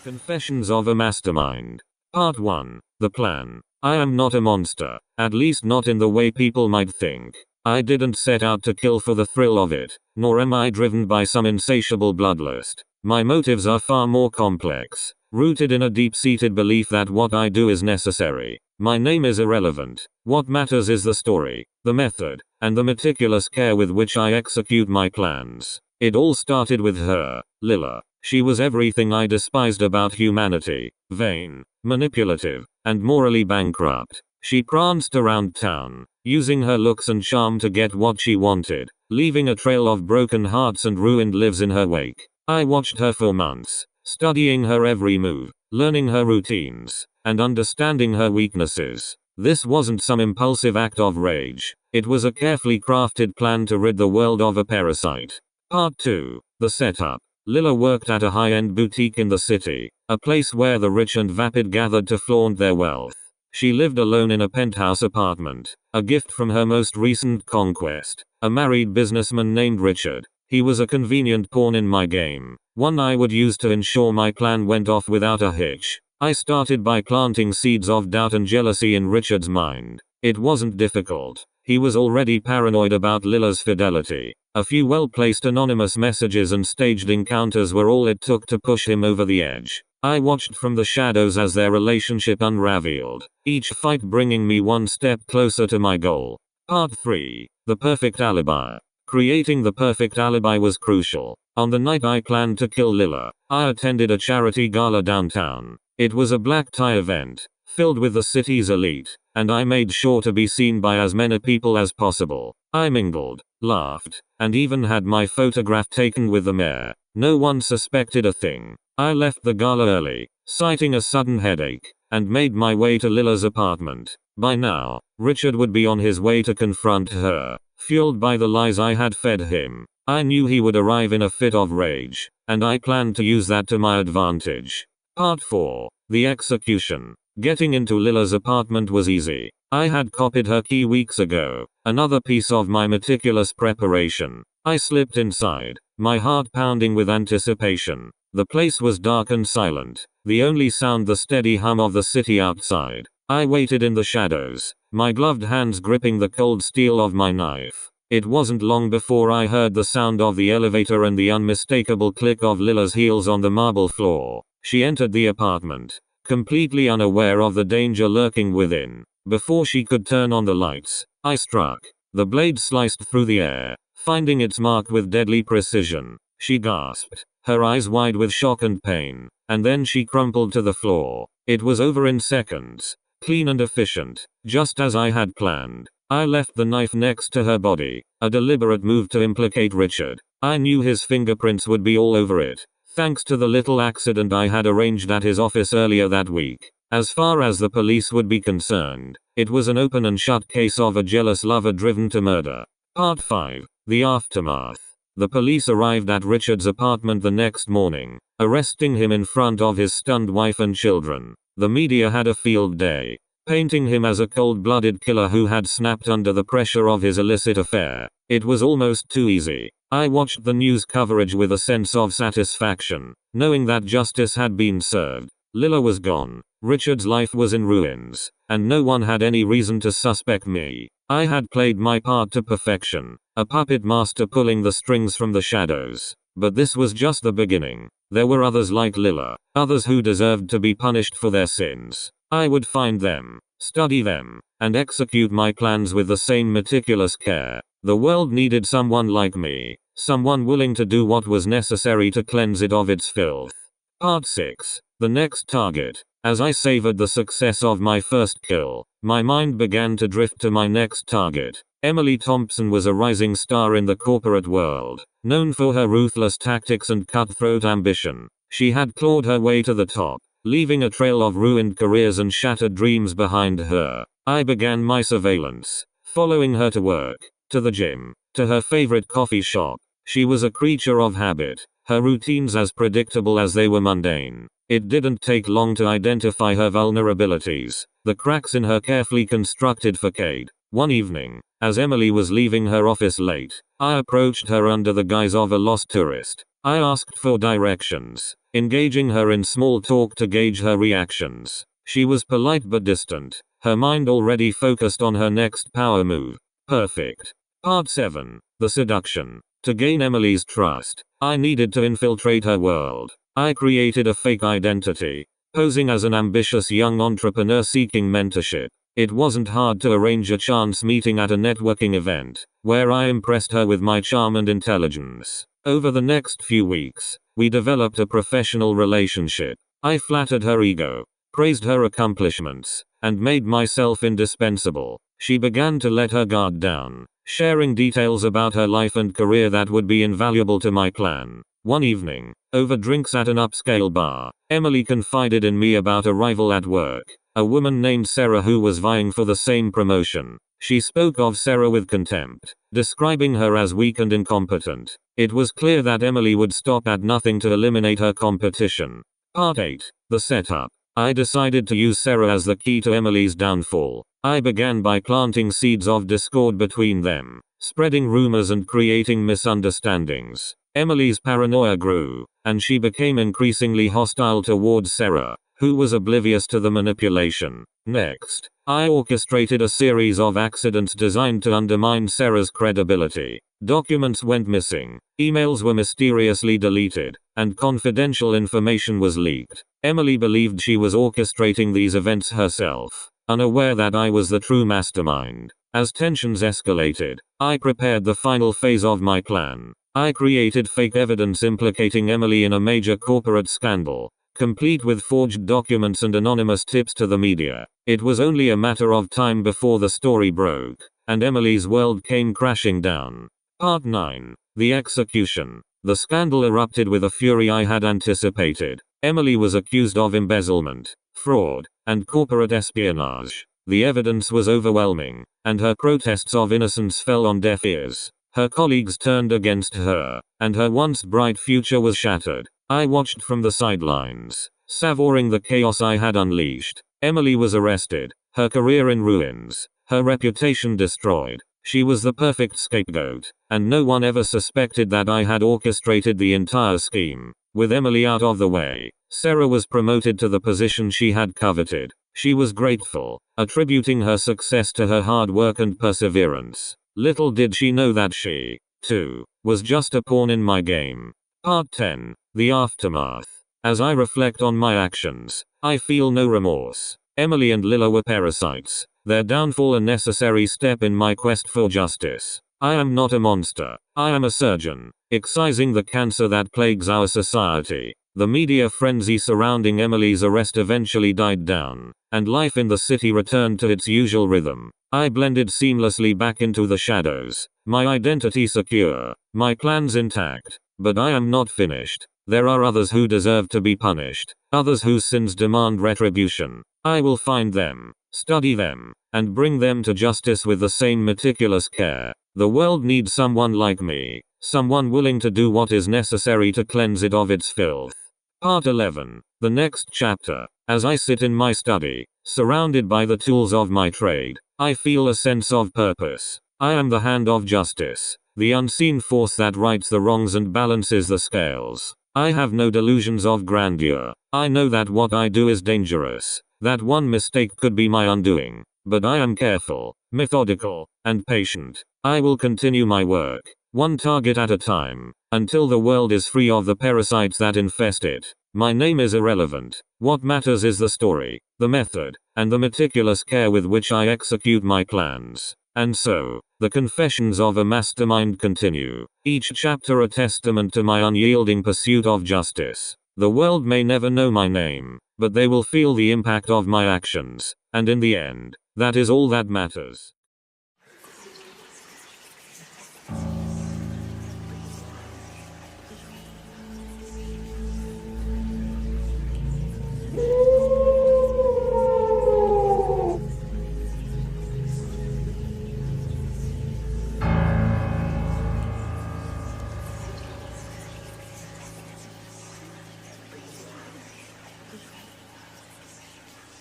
Confessions of a Mastermind. Part 1. The Plan. I am not a monster, at least not in the way people might think. I didn't set out to kill for the thrill of it, nor am I driven by some insatiable bloodlust. My motives are far more complex, rooted in a deep-seated belief that what I do is necessary. My name is irrelevant. What matters is the story, the method, and the meticulous care with which I execute my plans. It all started with her, Lila. She was everything I despised about humanity: vain, manipulative, and morally bankrupt. She pranced around town, using her looks and charm to get what she wanted, leaving a trail of broken hearts and ruined lives in her wake. I watched her for months, studying her every move, learning her routines, and understanding her weaknesses. This wasn't some impulsive act of rage. It was a carefully crafted plan to rid the world of a parasite. Part 2. The Setup. Lila worked at a high-end boutique in the city, a place where the rich and vapid gathered to flaunt their wealth. She lived alone in a penthouse apartment, a gift from her most recent conquest, a married businessman named Richard. He was a convenient pawn in my game, one I would use to ensure my plan went off without a hitch. I started by planting seeds of doubt and jealousy in Richard's mind. It wasn't difficult. He was already paranoid about Lila's fidelity. A few well-placed anonymous messages and staged encounters were all it took to push him over the edge. I watched from the shadows as their relationship unraveled, each fight bringing me one step closer to my goal. Part 3. The Perfect Alibi. Creating the perfect alibi was crucial. On the night I planned to kill Lila, I attended a charity gala downtown. It was a black tie event, filled with the city's elite, and I made sure to be seen by as many people as possible. I mingled, laughed, and even had my photograph taken with the mayor. No one suspected a thing. I left the gala early, citing a sudden headache, and made my way to Lila's apartment. By now, Richard would be on his way to confront her, fueled by the lies I had fed him. I knew he would arrive in a fit of rage, and I planned to use that to my advantage. Part 4. The Execution. Getting into Lila's apartment was easy. I had copied her key weeks ago, another piece of my meticulous preparation. I slipped inside, my heart pounding with anticipation. The place was dark and silent, the only sound the steady hum of the city outside. I waited in the shadows, my gloved hands gripping the cold steel of my knife. It wasn't long before I heard the sound of the elevator and the unmistakable click of Lila's heels on the marble floor. She entered the apartment, completely unaware of the danger lurking within. Before she could turn on the lights, I struck. The blade sliced through the air, finding its mark with deadly precision. She gasped, her eyes wide with shock and pain, and then she crumpled to the floor. It was over in seconds, clean and efficient, just as I had planned. I left the knife next to her body, a deliberate move to implicate Richard. I knew his fingerprints would be all over it, thanks to the little accident I had arranged at his office earlier that week. As far as the police would be concerned, it was an open and shut case of a jealous lover driven to murder. Part 5. The Aftermath. The police arrived at Richard's apartment the next morning, arresting him in front of his stunned wife and children. The media had a field day, painting him as a cold-blooded killer who had snapped under the pressure of his illicit affair. It was almost too easy. I watched the news coverage with a sense of satisfaction, knowing that justice had been served. Lila was gone, Richard's life was in ruins, and no one had any reason to suspect me. I had played my part to perfection, a puppet master pulling the strings from the shadows. But this was just the beginning. There were others like Lila, others who deserved to be punished for their sins. I would find them, study them, and execute my plans with the same meticulous care. The world needed someone like me, someone willing to do what was necessary to cleanse it of its filth. Part 6. The Next Target. As I savored the success of my first kill, my mind began to drift to my next target. Emily Thompson was a rising star in the corporate world, known for her ruthless tactics and cutthroat ambition. She had clawed her way to the top, leaving a trail of ruined careers and shattered dreams behind her. I began my surveillance, following her to work, to the gym, to her favorite coffee shop. She was a creature of habit, her routines as predictable as they were mundane. It didn't take long to identify her vulnerabilities, the cracks in her carefully constructed facade. One evening, as Emily was leaving her office late, I approached her under the guise of a lost tourist. I asked for directions, engaging her in small talk to gauge her reactions. She was polite but distant, her mind already focused on her next power move. Perfect. Part 7. The seduction. To gain Emily's trust, I needed to infiltrate her world. I created a fake identity, posing as an ambitious young entrepreneur seeking mentorship. It wasn't hard to arrange a chance meeting at a networking event, where I impressed her with my charm and intelligence. Over the next few weeks, we developed a professional relationship. I flattered her ego, praised her accomplishments, and made myself indispensable. She began to let her guard down, sharing details about her life and career that would be invaluable to my plan. One evening, over drinks at an upscale bar, Emily confided in me about a rival at work, a woman named Sarah who was vying for the same promotion. She spoke of Sarah with contempt, describing her as weak and incompetent. It was clear that Emily would stop at nothing to eliminate her competition. Part 8. The setup. I decided to use Sarah as the key to Emily's downfall. I began by planting seeds of discord between them, spreading rumors and creating misunderstandings. Emily's paranoia grew, and she became increasingly hostile towards Sarah, who was oblivious to the manipulation. Next, I orchestrated a series of accidents designed to undermine Sarah's credibility. Documents went missing, emails were mysteriously deleted, and confidential information was leaked. Emily believed she was orchestrating these events herself, unaware that I was the true mastermind. As tensions escalated, I prepared the final phase of my plan. I created fake evidence implicating Emily in a major corporate scandal, complete with forged documents and anonymous tips to the media. It was only a matter of time before the story broke, and Emily's world came crashing down. Part 9. The execution. The scandal erupted with a fury I had anticipated. Emily was accused of embezzlement, fraud, and corporate espionage. The evidence was overwhelming, and her protests of innocence fell on deaf ears. Her colleagues turned against her, and her once bright future was shattered. I watched from the sidelines, savoring the chaos I had unleashed. Emily was arrested, her career in ruins, her reputation destroyed. She was the perfect scapegoat, and no one ever suspected that I had orchestrated the entire scheme. With Emily out of the way, Sarah was promoted to the position she had coveted. She was grateful, attributing her success to her hard work and perseverance. Little did she know that she, too, was just a pawn in my game. Part 10. The aftermath. As I reflect on my actions, I feel no remorse. Emily and Lila were parasites, their downfall a necessary step in my quest for justice. I am not a monster. I am a surgeon, excising the cancer that plagues our society. The media frenzy surrounding Emily's arrest eventually died down, and life in the city returned to its usual rhythm. I blended seamlessly back into the shadows, my identity secure, my plans intact. But I am not finished. There are others who deserve to be punished, others whose sins demand retribution. I will find them, study them, and bring them to justice with the same meticulous care. The world needs someone like me, someone willing to do what is necessary to cleanse it of its filth. Part 11. The next chapter. As I sit in my study, surrounded by the tools of my trade, I feel a sense of purpose. I am the hand of justice, the unseen force that rights the wrongs and balances the scales. I have no delusions of grandeur. I know that what I do is dangerous, that one mistake could be my undoing. But I am careful, methodical, and patient. I will continue my work, one target at a time, until the world is free of the parasites that infest it. My name is irrelevant. What matters is the story, the method, and the meticulous care with which I execute my plans. And so, the confessions of a mastermind continue, each chapter a testament to my unyielding pursuit of justice. The world may never know my name, but they will feel the impact of my actions, and in the end, that is all that matters.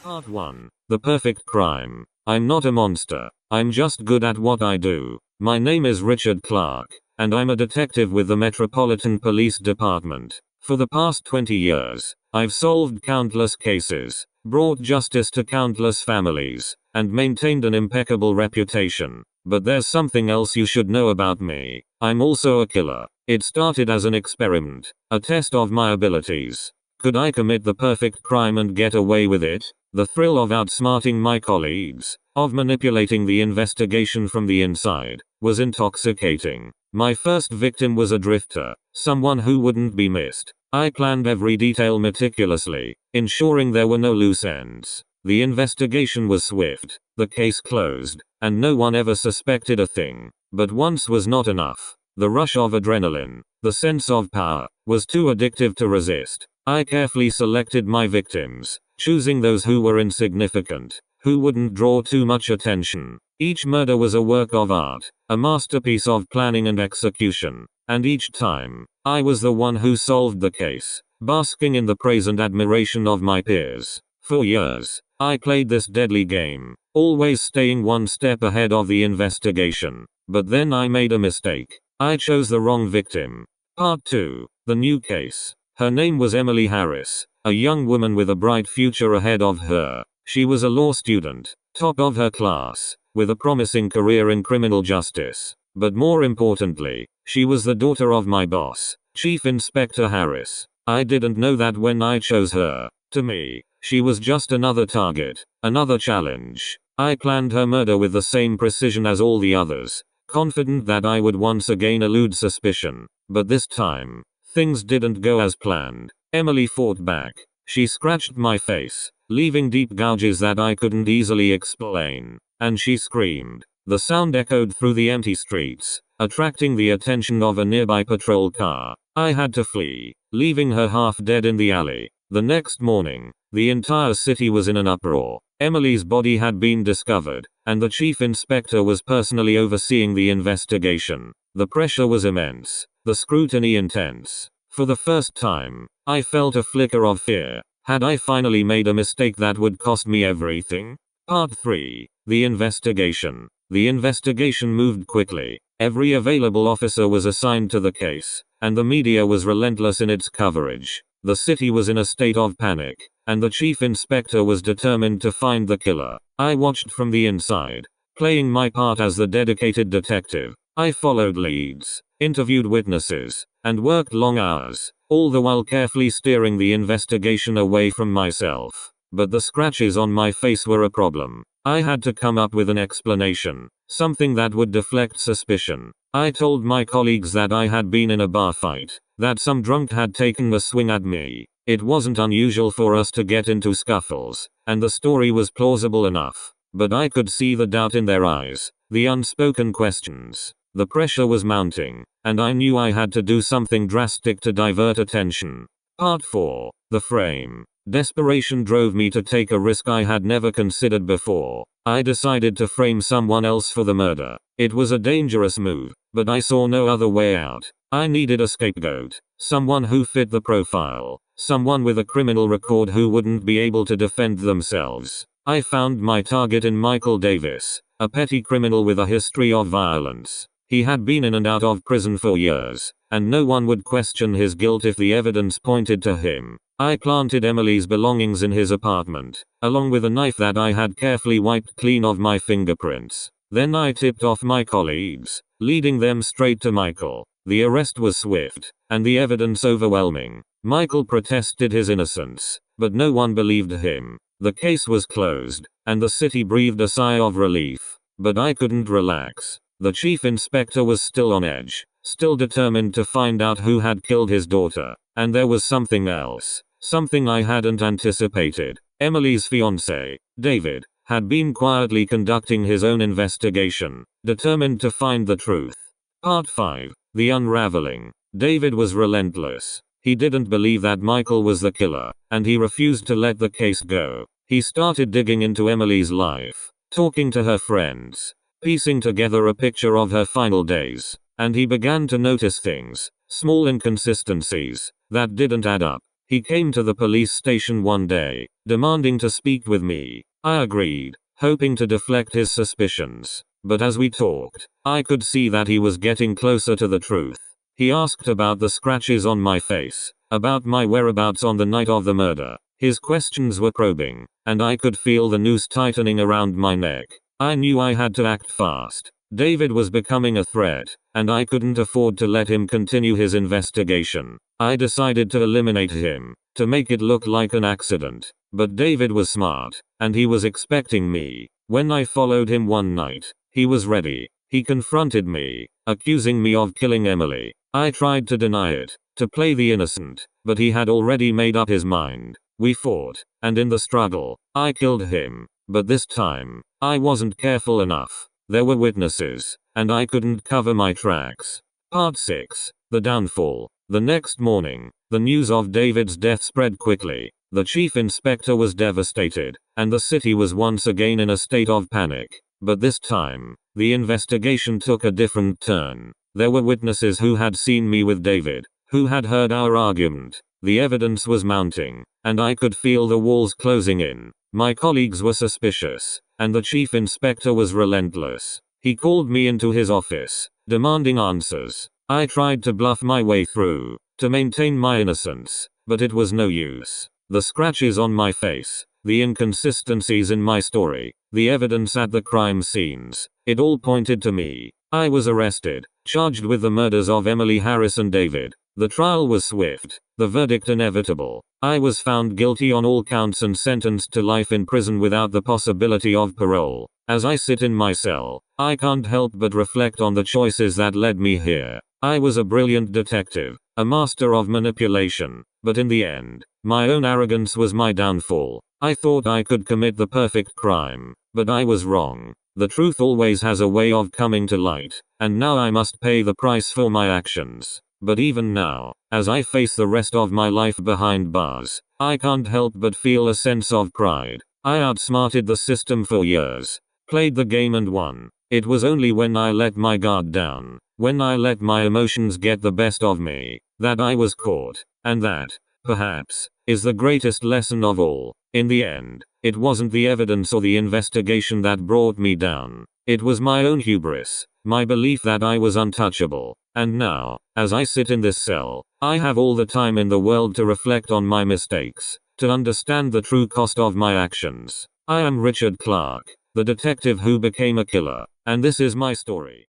Part 1. The perfect crime. I'm not a monster. I'm just good at what I do. My name is Richard Clark, and I'm a detective with the Metropolitan Police Department. For the past 20 years, I've solved countless cases, brought justice to countless families, and maintained an impeccable reputation. But there's something else you should know about me. I'm also a killer. It started as an experiment, a test of my abilities. Could I commit the perfect crime and get away with it? The thrill of outsmarting my colleagues, of manipulating the investigation from the inside, was intoxicating. My first victim was a drifter, someone who wouldn't be missed. I planned every detail meticulously, ensuring there were no loose ends. The investigation was swift, the case closed, and no one ever suspected a thing. But once was not enough. The rush of adrenaline, the sense of power, was too addictive to resist. I carefully selected my victims, choosing those who were insignificant, who wouldn't draw too much attention. Each murder was a work of art, a masterpiece of planning and execution. And each time, I was the one who solved the case, basking in the praise and admiration of my peers. For years, I played this deadly game, always staying one step ahead of the investigation. But then I made a mistake. I chose the wrong victim. Part 2. The new case. Her name was Emily Harris, a young woman with a bright future ahead of her. She was a law student, top of her class, with a promising career in criminal justice. But more importantly, she was the daughter of my boss, Chief Inspector Harris. I didn't know that when I chose her. To me, she was just another target, another challenge. I planned her murder with the same precision as all the others, confident that I would once again elude suspicion. But this time, things didn't go as planned. Emily fought back. She scratched my face, leaving deep gouges that I couldn't easily explain. And she screamed. The sound echoed through the empty streets, attracting the attention of a nearby patrol car. I had to flee, leaving her half dead in the alley. The next morning, the entire city was in an uproar. Emily's body had been discovered, and the chief inspector was personally overseeing the investigation. The pressure was immense, the scrutiny intense. For the first time, I felt a flicker of fear. Had I finally made a mistake that would cost me everything? Part 3. The investigation. The investigation moved quickly. Every available officer was assigned to the case, and the media was relentless in its coverage. The city was in a state of panic, and the chief inspector was determined to find the killer. I watched from the inside, playing my part as the dedicated detective. I followed leads, interviewed witnesses, and worked long hours, all the while carefully steering the investigation away from myself. But the scratches on my face were a problem. I had to come up with an explanation, something that would deflect suspicion. I told my colleagues that I had been in a bar fight, that some drunk had taken a swing at me. It wasn't unusual for us to get into scuffles, and the story was plausible enough. But I could see the doubt in their eyes, the unspoken questions. The pressure was mounting, and I knew I had to do something drastic to divert attention. Part 4. The frame. Desperation drove me to take a risk I had never considered before. I decided to frame someone else for the murder. It was a dangerous move, but I saw no other way out. I needed a scapegoat, someone who fit the profile, someone with a criminal record who wouldn't be able to defend themselves. I found my target in Michael Davis, a petty criminal with a history of violence. He had been in and out of prison for years, and no one would question his guilt if the evidence pointed to him. I planted Emily's belongings in his apartment, along with a knife that I had carefully wiped clean of my fingerprints. Then I tipped off my colleagues, leading them straight to Michael. The arrest was swift, and the evidence overwhelming. Michael protested his innocence, but no one believed him. The case was closed, and the city breathed a sigh of relief. But I couldn't relax. The chief inspector was still on edge, still determined to find out who had killed his daughter. And there was something else, something I hadn't anticipated. Emily's fiancé, David, had been quietly conducting his own investigation, determined to find the truth. Part 5. The unraveling. David was relentless. He didn't believe that Michael was the killer, and he refused to let the case go. He started digging into Emily's life, talking to her friends, piecing together a picture of her final days, and he began to notice things, small inconsistencies, that didn't add up. He came to the police station one day, demanding to speak with me. I agreed, hoping to deflect his suspicions. but as we talked, I could see that he was getting closer to the truth. He asked about the scratches on my face, about my whereabouts on the night of the murder. His questions were probing, and I could feel the noose tightening around my neck. I knew I had to act fast. David was becoming a threat, and I couldn't afford to let him continue his investigation. I decided to eliminate him, to make it look like an accident. But David was smart, and he was expecting me. When I followed him one night, he was ready. He confronted me, accusing me of killing Emily. I tried to deny it, to play the innocent, but he had already made up his mind. We fought, and in the struggle, I killed him. But this time, I wasn't careful enough. There were witnesses, and I couldn't cover my tracks. Part 6. The Downfall. The next morning, the news of David's death spread quickly. The chief inspector was devastated, and the city was once again in a state of panic. But this time, the investigation took a different turn. There were witnesses who had seen me with David, who had heard our argument. The evidence was mounting, and I could feel the walls closing in. My colleagues were suspicious, and the chief inspector was relentless. He called me into his office, demanding answers. I tried to bluff my way through, to maintain my innocence, but it was no use. The scratches on my face, the inconsistencies in my story, the evidence at the crime scenes, it all pointed to me. I was arrested, charged with the murders of Emily Harris and David. The trial was swift, the verdict inevitable. I was found guilty on all counts and sentenced to life in prison without the possibility of parole. As I sit in my cell, I can't help but reflect on the choices that led me here. I was a brilliant detective, a master of manipulation, but in the end, my own arrogance was my downfall. I thought I could commit the perfect crime, but I was wrong. The truth always has a way of coming to light, and now I must pay the price for my actions. But even now, as I face the rest of my life behind bars, I can't help but feel a sense of pride. I outsmarted the system for years, played the game and won. It was only when I let my guard down, when I let my emotions get the best of me, that I was caught. And that, perhaps, is the greatest lesson of all. In the end, it wasn't the evidence or the investigation that brought me down. It was my own hubris, my belief that I was untouchable. And now, as I sit in this cell, I have all the time in the world to reflect on my mistakes, to understand the true cost of my actions. I am Richard Clark, the detective who became a killer, and this is my story.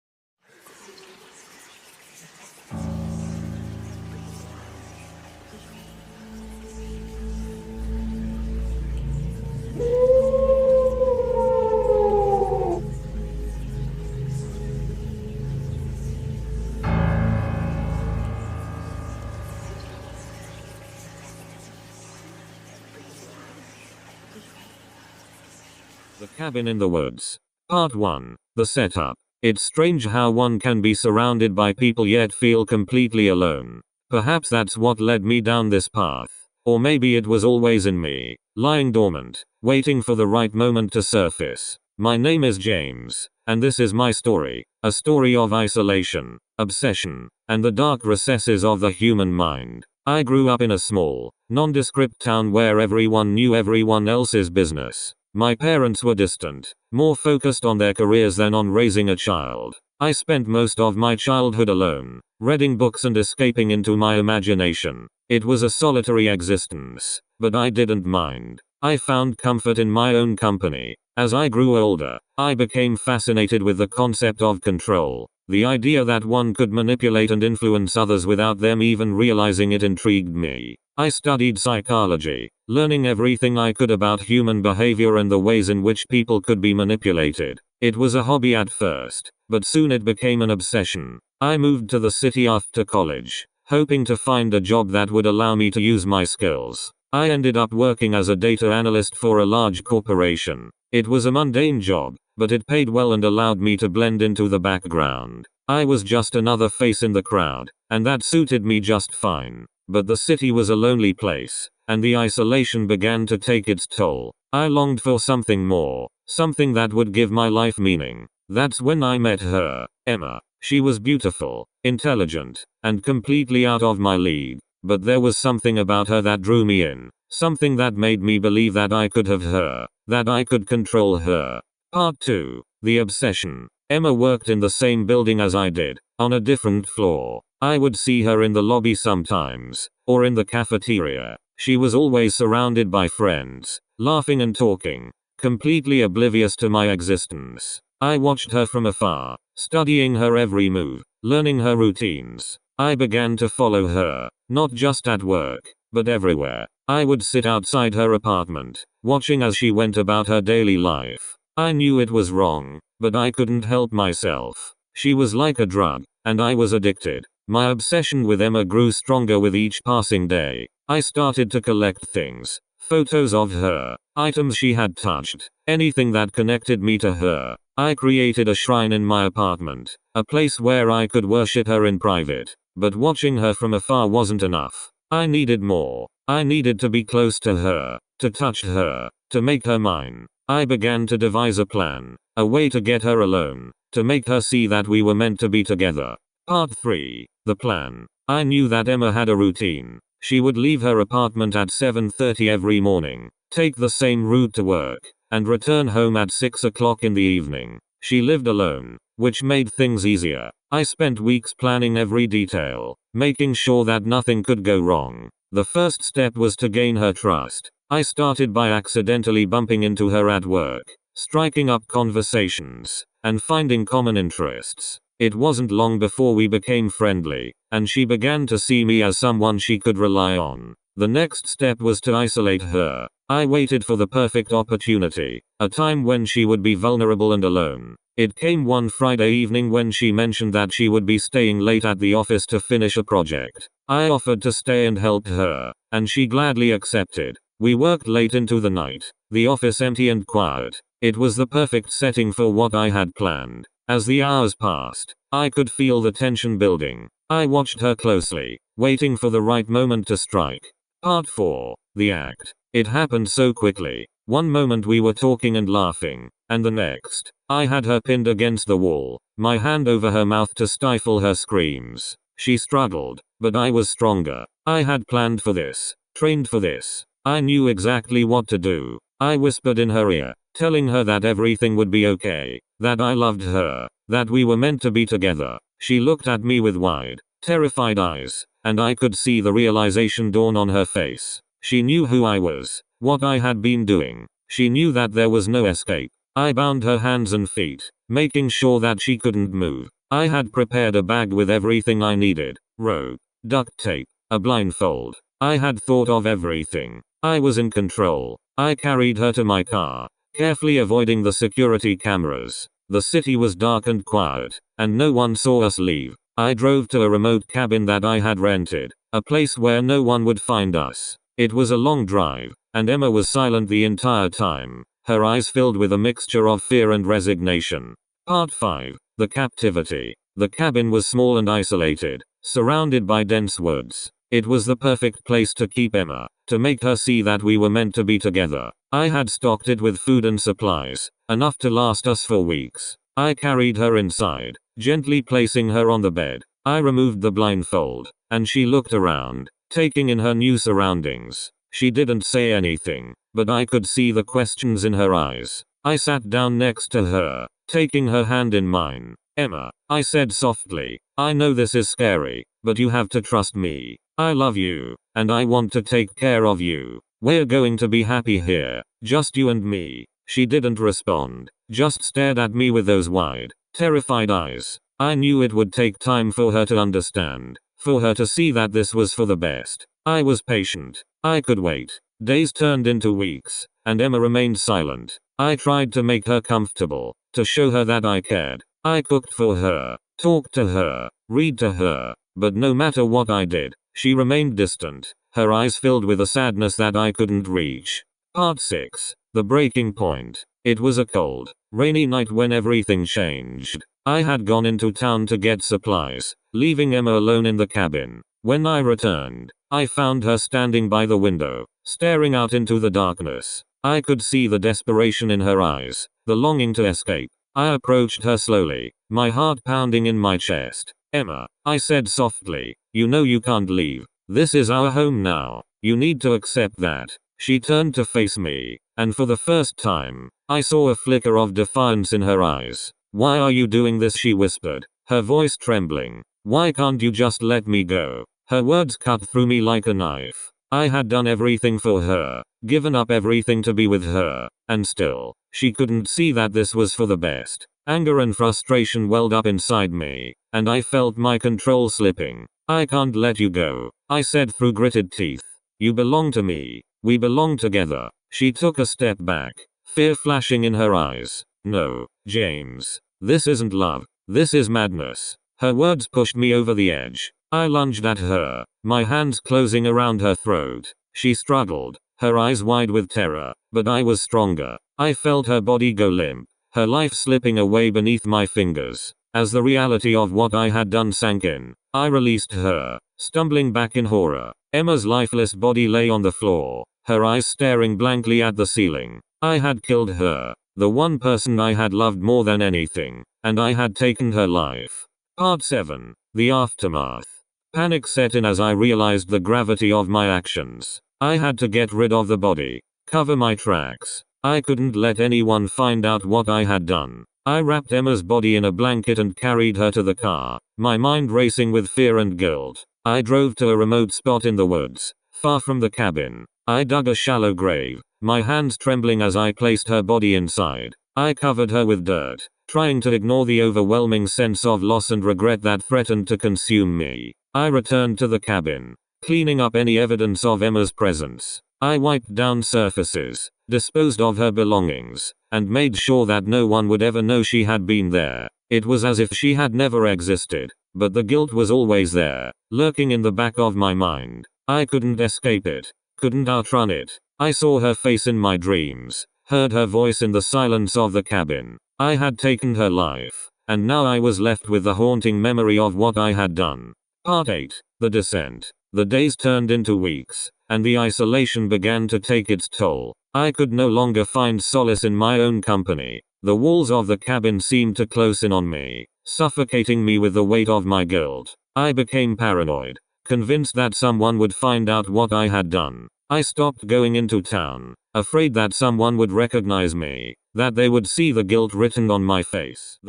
The Cabin in the Woods. Part 1. The Setup. It's strange how one can be surrounded by people yet feel completely alone. Perhaps that's what led me down this path. Or maybe it was always in me, lying dormant, waiting for the right moment to surface. My name is James, and this is my story. A story of isolation, obsession, and the dark recesses of the human mind. I grew up in a small, nondescript town where everyone knew everyone else's business. My parents were distant, more focused on their careers than on raising a child. I spent most of my childhood alone, reading books and escaping into my imagination. It was a solitary existence, but I didn't mind. I found comfort in my own company. As I grew older, I became fascinated with the concept of control. The idea that one could manipulate and influence others without them even realizing it intrigued me. I studied psychology, learning everything I could about human behavior and the ways in which people could be manipulated. It was a hobby at first, but soon it became an obsession. I moved to the city after college, hoping to find a job that would allow me to use my skills. I ended up working as a data analyst for a large corporation. It was a mundane job, but it paid well and allowed me to blend into the background. I was just another face in the crowd, and that suited me just fine. But the city was a lonely place, and the isolation began to take its toll. I longed for something more, something that would give my life meaning. That's when I met her, Emma. She was beautiful, intelligent, and completely out of my league. But there was something about her that drew me in, something that made me believe that I could have her, that I could control her. Part 2. The Obsession. Emma worked in the same building as I did, on a different floor. I would see her in the lobby sometimes, or in the cafeteria. She was always surrounded by friends, laughing and talking, completely oblivious to my existence. I watched her from afar, studying her every move, learning her routines. I began to follow her, not just at work, but everywhere. I would sit outside her apartment, watching as she went about her daily life. I knew it was wrong, but I couldn't help myself. She was like a drug, and I was addicted. My obsession with Emma grew stronger with each passing day. I started to collect things, photos of her, items she had touched, anything that connected me to her. I created a shrine in my apartment, a place where I could worship her in private. But watching her from afar wasn't enough. I needed more. I needed to be close to her, to touch her, to make her mine. I began to devise a plan, a way to get her alone, to make her see that we were meant to be together. Part 3. The plan. I knew that Emma had a routine. She would leave her apartment at 7:30 every morning, take the same route to work, and return home at 6 o'clock in the evening. She lived alone, which made things easier. I spent weeks planning every detail, making sure that nothing could go wrong. The first step was to gain her trust. I started by accidentally bumping into her at work, striking up conversations, and finding common interests. It wasn't long before we became friendly, and she began to see me as someone she could rely on. The next step was to isolate her. I waited for the perfect opportunity, a time when she would be vulnerable and alone. It came one Friday evening when she mentioned that she would be staying late at the office to finish a project. I offered to stay and help her, and she gladly accepted. We worked late into the night, the office empty and quiet. It was the perfect setting for what I had planned. As the hours passed, I could feel the tension building. I watched her closely, waiting for the right moment to strike. Part 4. The act. It happened so quickly. One moment we were talking and laughing, and the next, I had her pinned against the wall, my hand over her mouth to stifle her screams. She struggled, but I was stronger. I had planned for this, trained for this. I knew exactly what to do. I whispered in her ear, telling her that everything would be okay, that I loved her, that we were meant to be together. She looked at me with wide, terrified eyes, and I could see the realization dawn on her face. She knew who I was, what I had been doing. She knew that there was no escape. I bound her hands and feet, making sure that she couldn't move. I had prepared a bag with everything I needed: rope, duct tape, a blindfold. I had thought of everything. I was in control. I carried her to my car, carefully avoiding the security cameras. The city was dark and quiet, and no one saw us leave. I drove to a remote cabin that I had rented, a place where no one would find us. It was a long drive, and Emma was silent the entire time, her eyes filled with a mixture of fear and resignation. Part 5. The captivity. The cabin was small and isolated, surrounded by dense woods. It was the perfect place to keep Emma, to make her see that we were meant to be together. I had stocked it with food and supplies, enough to last us for weeks. I carried her inside, gently placing her on the bed. I removed the blindfold, and she looked around, taking in her new surroundings. She didn't say anything, but I could see the questions in her eyes. I sat down next to her, taking her hand in mine. "Emma," I said softly, "I know this is scary, but you have to trust me. I love you, and I want to take care of you. We're going to be happy here, just you and me." She didn't respond, just stared at me with those wide, terrified eyes. I knew it would take time for her to understand, for her to see that this was for the best. I was patient. I could wait. Days turned into weeks, and Emma remained silent. I tried to make her comfortable, to show her that I cared. I cooked for her, talked to her, read to her, but no matter what I did, she remained distant, her eyes filled with a sadness that I couldn't reach. Part 6. The breaking point. It was a cold, rainy night when everything changed. I had gone into town to get supplies, leaving Emma alone in the cabin. When I returned, I found her standing by the window, staring out into the darkness. I could see the desperation in her eyes, the longing to escape. I approached her slowly, my heart pounding in my chest. "Emma," I said softly, "you know you can't leave. This is our home now. You need to accept that." She turned to face me, and for the first time, I saw a flicker of defiance in her eyes. Why are you doing this? She whispered, her voice trembling. Why can't you just let me go? Her words cut through me like a knife. I had done everything for her, given up everything to be with her, and still, she couldn't see that this was for the best. Anger and frustration welled up inside me, and I felt my control slipping. I can't let you go, I said through gritted teeth. You belong to me. We belong together. She took a step back, fear flashing in her eyes. No, James. This isn't love. This is madness. Her words pushed me over the edge. I lunged at her, my hands closing around her throat. She struggled, her eyes wide with terror, but I was stronger. I felt her body go limp, her life slipping away beneath my fingers. As the reality of what I had done sank in, I released her, stumbling back in horror. Emma's lifeless body lay on the floor, her eyes staring blankly at the ceiling. I had killed her, the one person I had loved more than anything, and I had taken her life. Part 7. The Aftermath. Panic set in as I realized the gravity of my actions. I had to get rid of the body, cover my tracks. I couldn't let anyone find out what I had done. I wrapped Emma's body in a blanket and carried her to the car, my mind racing with fear and guilt. I drove to a remote spot in the woods, far from the cabin. I dug a shallow grave, my hands trembling as I placed her body inside. I covered her with dirt, trying to ignore the overwhelming sense of loss and regret that threatened to consume me. I returned to the cabin, cleaning up any evidence of Emma's presence. I wiped down surfaces, disposed of her belongings, and made sure that no one would ever know she had been there. It was as if she had never existed, but the guilt was always there, lurking in the back of my mind. I couldn't escape it, couldn't outrun it. I saw her face in my dreams, heard her voice in the silence of the cabin. I had taken her life, and now I was left with the haunting memory of what I had done. Part 8. The Descent. The days turned into weeks, and the isolation began to take its toll. I could no longer find solace in my own company. The walls of the cabin seemed to close in on me, suffocating me with the weight of my guilt. I became paranoid, convinced that someone would find out what I had done. I stopped going into town, afraid that someone would recognize me, that they would see the guilt written on my face.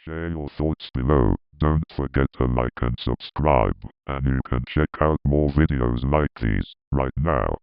Share your thoughts below, don't forget to like and subscribe, and you can check out more videos like these, right now.